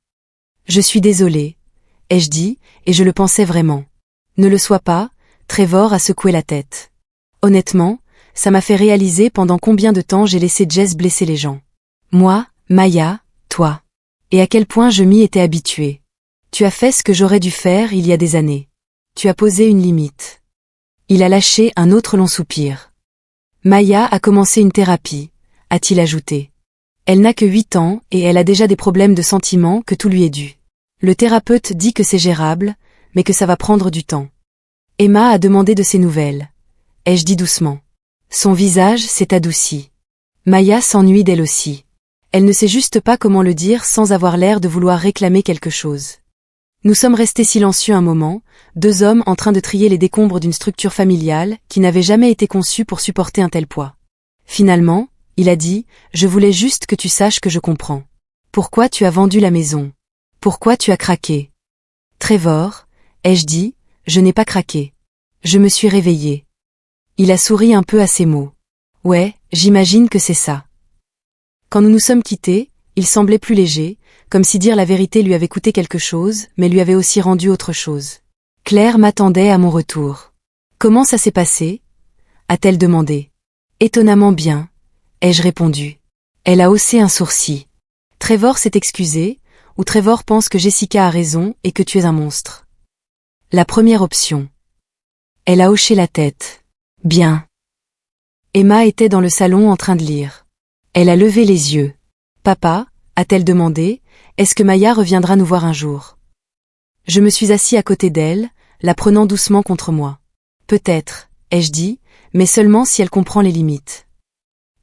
Je suis désolé, ai-je dit, et je le pensais vraiment. Ne le sois pas, Trevor a secoué la tête. Honnêtement, ça m'a fait réaliser pendant combien de temps j'ai laissé Jess blesser les gens. Moi, Maya, toi. Et à quel point je m'y étais habituée. Tu as fait ce que j'aurais dû faire il y a des années. Tu as posé une limite. Il a lâché un autre long soupir. Maya a commencé une thérapie, a-t-il ajouté. Elle n'a que 8 ans et elle a déjà des problèmes de sentiments que tout lui est dû. Le thérapeute dit que c'est gérable, mais que ça va prendre du temps. Emma a demandé de ses nouvelles. Ai-je dit doucement. Son visage s'est adouci. Maya s'ennuie d'elle aussi. Elle ne sait juste pas comment le dire sans avoir l'air de vouloir réclamer quelque chose. Nous sommes restés silencieux un moment, deux hommes en train de trier les décombres d'une structure familiale qui n'avait jamais été conçue pour supporter un tel poids. Finalement, il a dit, je voulais juste que tu saches que je comprends. Pourquoi tu as vendu la maison? Pourquoi tu as craqué? Trevor, ai-je dit, je n'ai pas craqué. Je me suis réveillée. Il a souri un peu à ces mots. Ouais, j'imagine que c'est ça. Quand nous nous sommes quittés, il semblait plus léger, comme si dire la vérité lui avait coûté quelque chose, mais lui avait aussi rendu autre chose. Claire m'attendait à mon retour. Comment ça s'est passé? A-t-elle demandé. Étonnamment bien, ai-je répondu. Elle a haussé un sourcil. Trevor s'est excusé, ou Trevor pense que Jessica a raison et que tu es un monstre. La première option. Elle a hoché la tête. Bien. Emma était dans le salon en train de lire. Elle a levé les yeux. Papa, a-t-elle demandé, est-ce que Maya reviendra nous voir un jour? Je me suis assis à côté d'elle, la prenant doucement contre moi. Peut-être, ai-je dit, mais seulement si elle comprend les limites.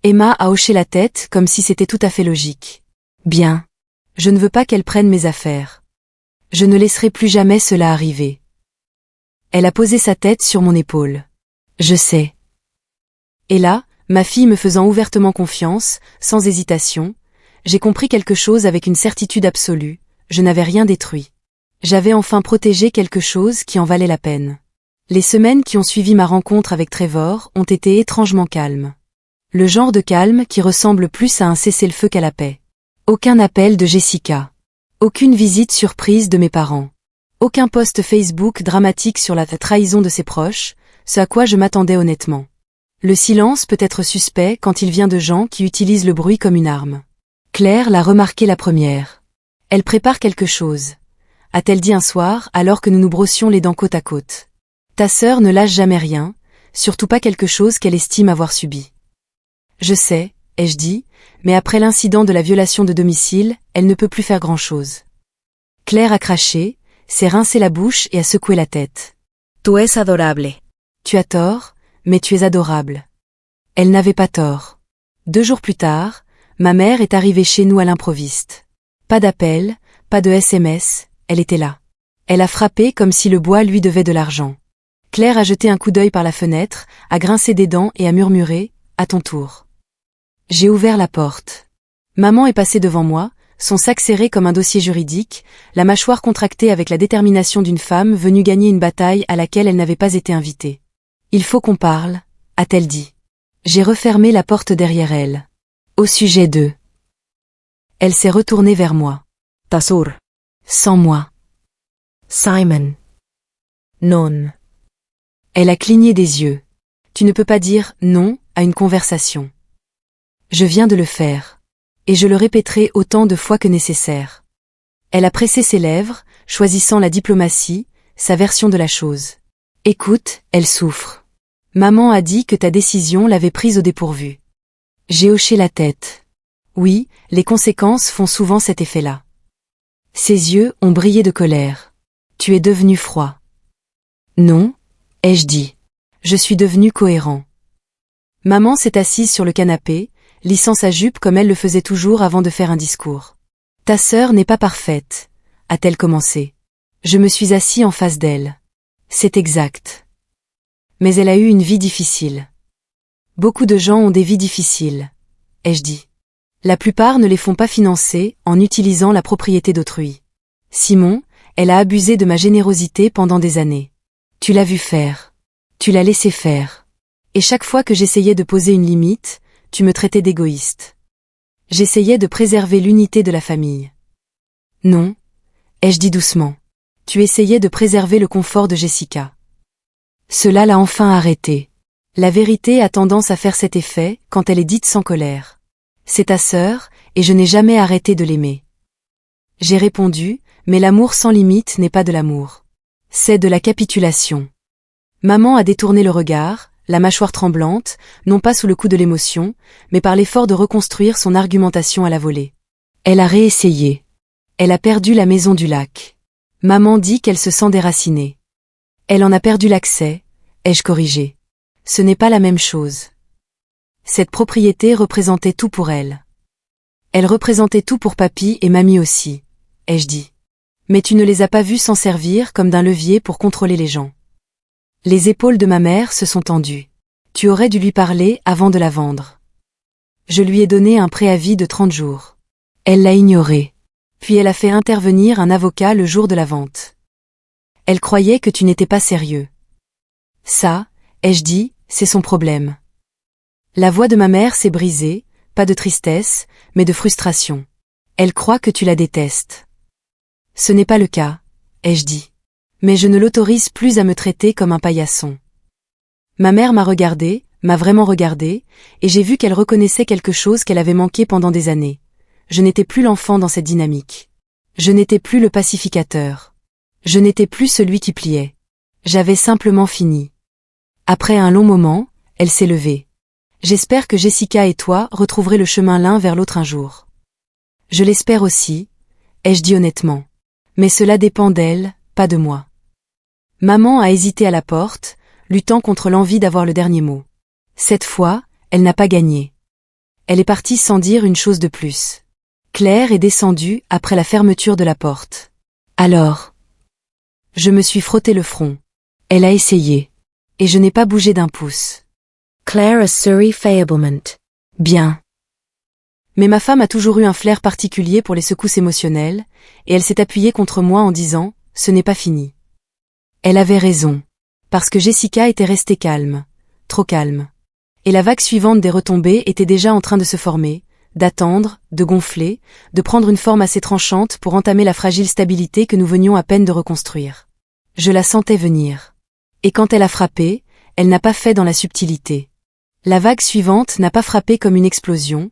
Emma a hoché la tête comme si c'était tout à fait logique. Bien. Je ne veux pas qu'elle prenne mes affaires. Je ne laisserai plus jamais cela arriver. Elle a posé sa tête sur mon épaule. Je sais. Et là, ma fille me faisant ouvertement confiance, sans hésitation, j'ai compris quelque chose avec une certitude absolue, je n'avais rien détruit. J'avais enfin protégé quelque chose qui en valait la peine. Les semaines qui ont suivi ma rencontre avec Trevor ont été étrangement calmes. Le genre de calme qui ressemble plus à un cessez-le-feu qu'à la paix. Aucun appel de Jessica. Aucune visite surprise de mes parents. Aucun post Facebook dramatique sur la trahison de ses proches, ce à quoi je m'attendais honnêtement. Le silence peut être suspect quand il vient de gens qui utilisent le bruit comme une arme. Claire l'a remarqué la première. Elle prépare quelque chose, a-t-elle dit un soir alors que nous nous brossions les dents côte à côte. Ta sœur ne lâche jamais rien, surtout pas quelque chose qu'elle estime avoir subi. Je sais, ai-je dit, mais après l'incident de la violation de domicile, elle ne peut plus faire grand-chose. Claire a craché, s'est rincé la bouche et a secoué la tête. Tu es adorable. Tu as tort, mais tu es adorable. Elle n'avait pas tort. 2 jours plus tard, ma mère est arrivée chez nous à l'improviste. Pas d'appel, pas de SMS, elle était là. Elle a frappé comme si le bois lui devait de l'argent. Claire a jeté un coup d'œil par la fenêtre, a grincé des dents et a murmuré « À ton tour ». J'ai ouvert la porte. Maman est passée devant moi, son sac serré comme un dossier juridique, la mâchoire contractée avec la détermination d'une femme venue gagner une bataille à laquelle elle n'avait pas été invitée. « Il faut qu'on parle », a-t-elle dit. J'ai refermé la porte derrière elle. Au sujet d'eux. Elle s'est retournée vers moi. Tasur. Sans moi. Simon. Non. Elle a cligné des yeux. Tu ne peux pas dire non à une conversation. Je viens de le faire. Et je le répéterai autant de fois que nécessaire. Elle a pressé ses lèvres, choisissant la diplomatie, sa version de la chose. Écoute, elle souffre. Maman a dit que ta décision l'avait prise au dépourvu. J'ai hoché la tête. Oui, les conséquences font souvent cet effet-là. Ses yeux ont brillé de colère. Tu es devenu froid. Non, ai-je dit. Je suis devenu cohérent. Maman s'est assise sur le canapé, lissant sa jupe comme elle le faisait toujours avant de faire un discours. Ta sœur n'est pas parfaite, a-t-elle commencé. Je me suis assis en face d'elle. C'est exact. Mais elle a eu une vie difficile. Beaucoup de gens ont des vies difficiles, ai-je dit. La plupart ne les font pas financer en utilisant la propriété d'autrui. Simon, elle a abusé de ma générosité pendant des années. Tu l'as vu faire. Tu l'as laissé faire. Et chaque fois que j'essayais de poser une limite, tu me traitais d'égoïste. J'essayais de préserver l'unité de la famille. Non, ai-je dit doucement. Tu essayais de préserver le confort de Jessica. Cela l'a enfin arrêté. La vérité a tendance à faire cet effet quand elle est dite sans colère. C'est ta sœur, et je n'ai jamais arrêté de l'aimer. J'ai répondu, mais l'amour sans limite n'est pas de l'amour. C'est de la capitulation. Maman a détourné le regard, la mâchoire tremblante, non pas sous le coup de l'émotion, mais par l'effort de reconstruire son argumentation à la volée. Elle a réessayé. Elle a perdu la maison du lac. Maman dit qu'elle se sent déracinée. Elle en a perdu l'accès, ai-je corrigé. Ce n'est pas la même chose. Cette propriété représentait tout pour elle. Elle représentait tout pour papy et mamie aussi, ai-je dit. Mais tu ne les as pas vus s'en servir comme d'un levier pour contrôler les gens. Les épaules de ma mère se sont tendues. Tu aurais dû lui parler avant de la vendre. Je lui ai donné un préavis de 30 jours. Elle l'a ignoré. Puis elle a fait intervenir un avocat le jour de la vente. Elle croyait que tu n'étais pas sérieux. Ça, ai-je dit, c'est son problème. La voix de ma mère s'est brisée, pas de tristesse, mais de frustration. Elle croit que tu la détestes. Ce n'est pas le cas, ai-je dit. Mais je ne l'autorise plus à me traiter comme un paillasson. Ma mère m'a vraiment regardé, et j'ai vu qu'elle reconnaissait quelque chose qu'elle avait manqué pendant des années. Je n'étais plus l'enfant dans cette dynamique. Je n'étais plus le pacificateur. Je n'étais plus celui qui pliait. J'avais simplement fini. Après un long moment, elle s'est levée. J'espère que Jessica et toi retrouverez le chemin l'un vers l'autre un jour. Je l'espère aussi, ai-je dit honnêtement. Mais cela dépend d'elle, pas de moi. Maman a hésité à la porte, luttant contre l'envie d'avoir le dernier mot. Cette fois, elle n'a pas gagné. Elle est partie sans dire une chose de plus. Claire est descendue après la fermeture de la porte. Alors, je me suis frotté le front. Elle a essayé. Et je n'ai pas bougé d'un pouce. Claire a Surrey faiblement. Bien. Mais ma femme a toujours eu un flair particulier pour les secousses émotionnelles, et elle s'est appuyée contre moi en disant ce n'est pas fini. Elle avait raison. Parce que Jessica était restée calme. Trop calme. Et la vague suivante des retombées était déjà en train de se former, d'attendre, de gonfler, de prendre une forme assez tranchante pour entamer la fragile stabilité que nous venions à peine de reconstruire. Je la sentais venir. Et quand elle a frappé, elle n'a pas fait dans la subtilité. La vague suivante n'a pas frappé comme une explosion,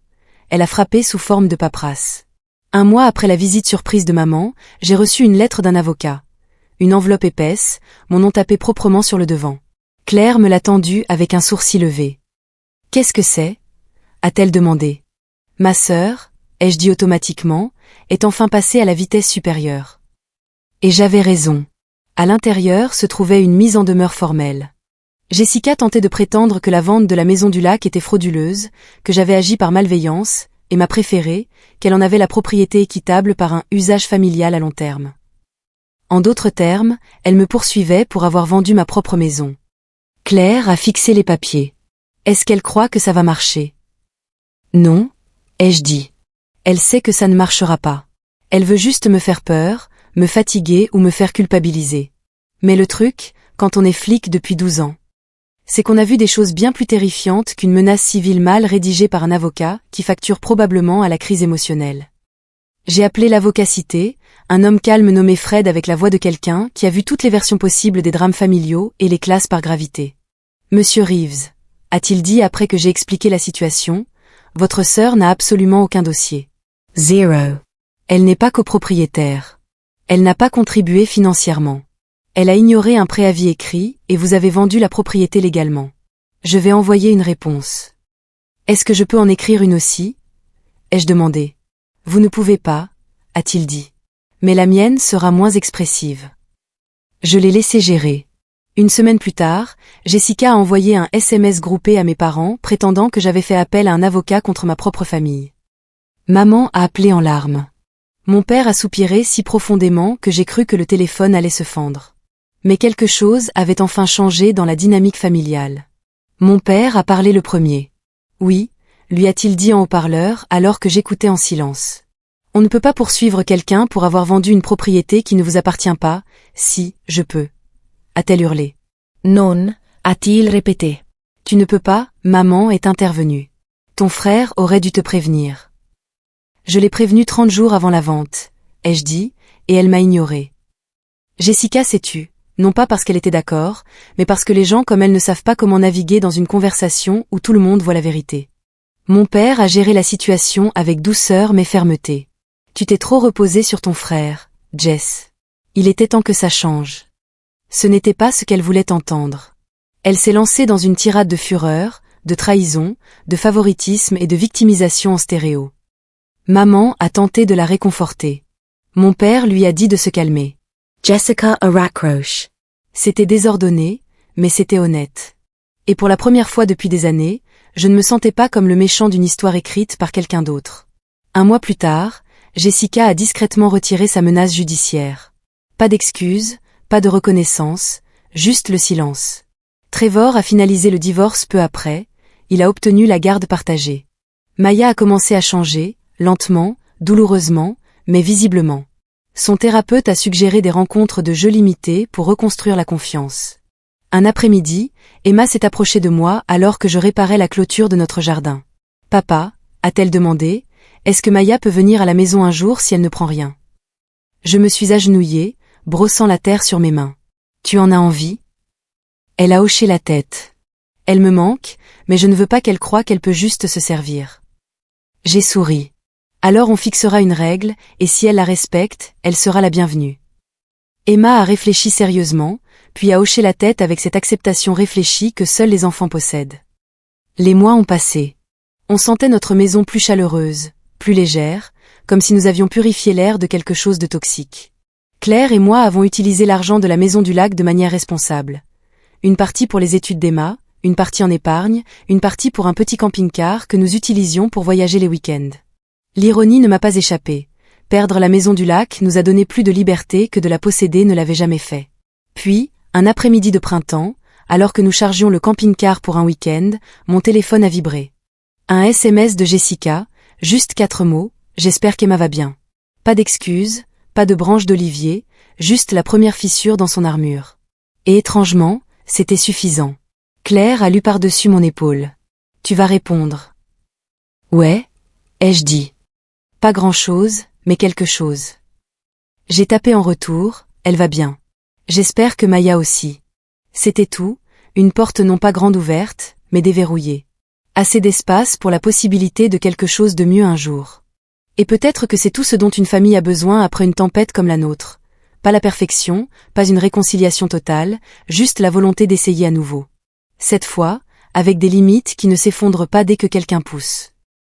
elle a frappé sous forme de paperasse. 1 mois après la visite surprise de maman, j'ai reçu une lettre d'un avocat. Une enveloppe épaisse, mon nom tapé proprement sur le devant. Claire me l'a tendue avec un sourcil levé. « Qu'est-ce que c'est » a-t-elle demandé. Ma sœur, ai-je dit automatiquement, est enfin passée à la vitesse supérieure. Et j'avais raison. À l'intérieur se trouvait une mise en demeure formelle. Jessica tentait de prétendre que la vente de la Maison du Lac était frauduleuse, que j'avais agi par malveillance, et m'a préféré, qu'elle en avait la propriété équitable par un usage familial à long terme. En d'autres termes, elle me poursuivait pour avoir vendu ma propre maison. Claire a fixé les papiers. Est-ce qu'elle croit que ça va marcher? Non, ai-je dit. Elle sait que ça ne marchera pas. Elle veut juste me faire peur, me fatiguer ou me faire culpabiliser. Mais le truc, quand on est flic depuis 12 ans, c'est qu'on a vu des choses bien plus terrifiantes qu'une menace civile mal rédigée par un avocat qui facture probablement à la crise émotionnelle. J'ai appelé l'avocat cité, un homme calme nommé Fred avec la voix de quelqu'un qui a vu toutes les versions possibles des drames familiaux et les classe par gravité. Monsieur Reeves, a-t-il dit après que j'ai expliqué la situation, votre sœur n'a absolument aucun dossier. Zéro. Elle n'est pas copropriétaire. Elle n'a pas contribué financièrement. Elle a ignoré un préavis écrit et vous avez vendu la propriété légalement. Je vais envoyer une réponse. Est-ce que je peux en écrire une aussi? Ai-je demandé. Vous ne pouvez pas, a-t-il dit. Mais la mienne sera moins expressive. Je l'ai laissé gérer. 1 semaine plus tard, Jessica a envoyé un SMS groupé à mes parents prétendant que j'avais fait appel à un avocat contre ma propre famille. Maman a appelé en larmes. Mon père a soupiré si profondément que j'ai cru que le téléphone allait se fendre. Mais quelque chose avait enfin changé dans la dynamique familiale. Mon père a parlé le premier. Oui, lui a-t-il dit en haut-parleur alors que j'écoutais en silence. On ne peut pas poursuivre quelqu'un pour avoir vendu une propriété qui ne vous appartient pas, si, je peux. A-t-elle hurlé. Non, a-t-il répété. Tu ne peux pas, maman est intervenue. Ton frère aurait dû te prévenir. Je l'ai prévenue 30 jours avant la vente, ai-je dit, et elle m'a ignoré. Jessica s'est tue, non pas parce qu'elle était d'accord, mais parce que les gens comme elle ne savent pas comment naviguer dans une conversation où tout le monde voit la vérité. Mon père a géré la situation avec douceur mais fermeté. Tu t'es trop reposé sur ton frère, Jess. Il était temps que ça change. Ce n'était pas ce qu'elle voulait entendre. Elle s'est lancée dans une tirade de fureur, de trahison, de favoritisme et de victimisation en stéréo. Maman a tenté de la réconforter. Mon père lui a dit de se calmer. Jessica a raccroché. C'était désordonné, mais c'était honnête. Et pour la première fois depuis des années, je ne me sentais pas comme le méchant d'une histoire écrite par quelqu'un d'autre. 1 mois plus tard, Jessica a discrètement retiré sa menace judiciaire. Pas d'excuses, pas de reconnaissance, juste le silence. Trevor a finalisé le divorce peu après, il a obtenu la garde partagée. Maya a commencé à changer, lentement, douloureusement, mais visiblement. Son thérapeute a suggéré des rencontres de jeu limitées pour reconstruire la confiance. Un après-midi, Emma s'est approchée de moi alors que je réparais la clôture de notre jardin. « Papa » a-t-elle demandé, « est-ce que Maya peut venir à la maison un jour si elle ne prend rien ?» Je me suis agenouillée, brossant la terre sur mes mains. « Tu en as envie ?» Elle a hoché la tête. « Elle me manque, mais je ne veux pas qu'elle croie qu'elle peut juste se servir. » J'ai souri. Alors on fixera une règle, et si elle la respecte, elle sera la bienvenue. Emma a réfléchi sérieusement, puis a hoché la tête avec cette acceptation réfléchie que seuls les enfants possèdent. Les mois ont passé. On sentait notre maison plus chaleureuse, plus légère, comme si nous avions purifié l'air de quelque chose de toxique. Claire et moi avons utilisé l'argent de la Maison du Lac de manière responsable. Une partie pour les études d'Emma, une partie en épargne, une partie pour un petit camping-car que nous utilisions pour voyager les week-ends. L'ironie ne m'a pas échappé. Perdre la Maison du Lac nous a donné plus de liberté que de la posséder ne l'avait jamais fait. Puis, un après-midi de printemps, alors que nous chargions le camping-car pour un week-end, mon téléphone a vibré. Un SMS de Jessica, juste 4 mots, j'espère qu'Emma va bien. Pas d'excuses, pas de branche d'olivier, juste la première fissure dans son armure. Et étrangement, c'était suffisant. Claire a lu par-dessus mon épaule. Tu vas répondre. Ouais, ai-je dit. Pas grand-chose, mais quelque chose. J'ai tapé en retour, elle va bien. J'espère que Maya aussi. C'était tout, une porte non pas grande ouverte, mais déverrouillée. Assez d'espace pour la possibilité de quelque chose de mieux un jour. Et peut-être que c'est tout ce dont une famille a besoin après une tempête comme la nôtre. Pas la perfection, pas une réconciliation totale, juste la volonté d'essayer à nouveau. Cette fois, avec des limites qui ne s'effondrent pas dès que quelqu'un pousse.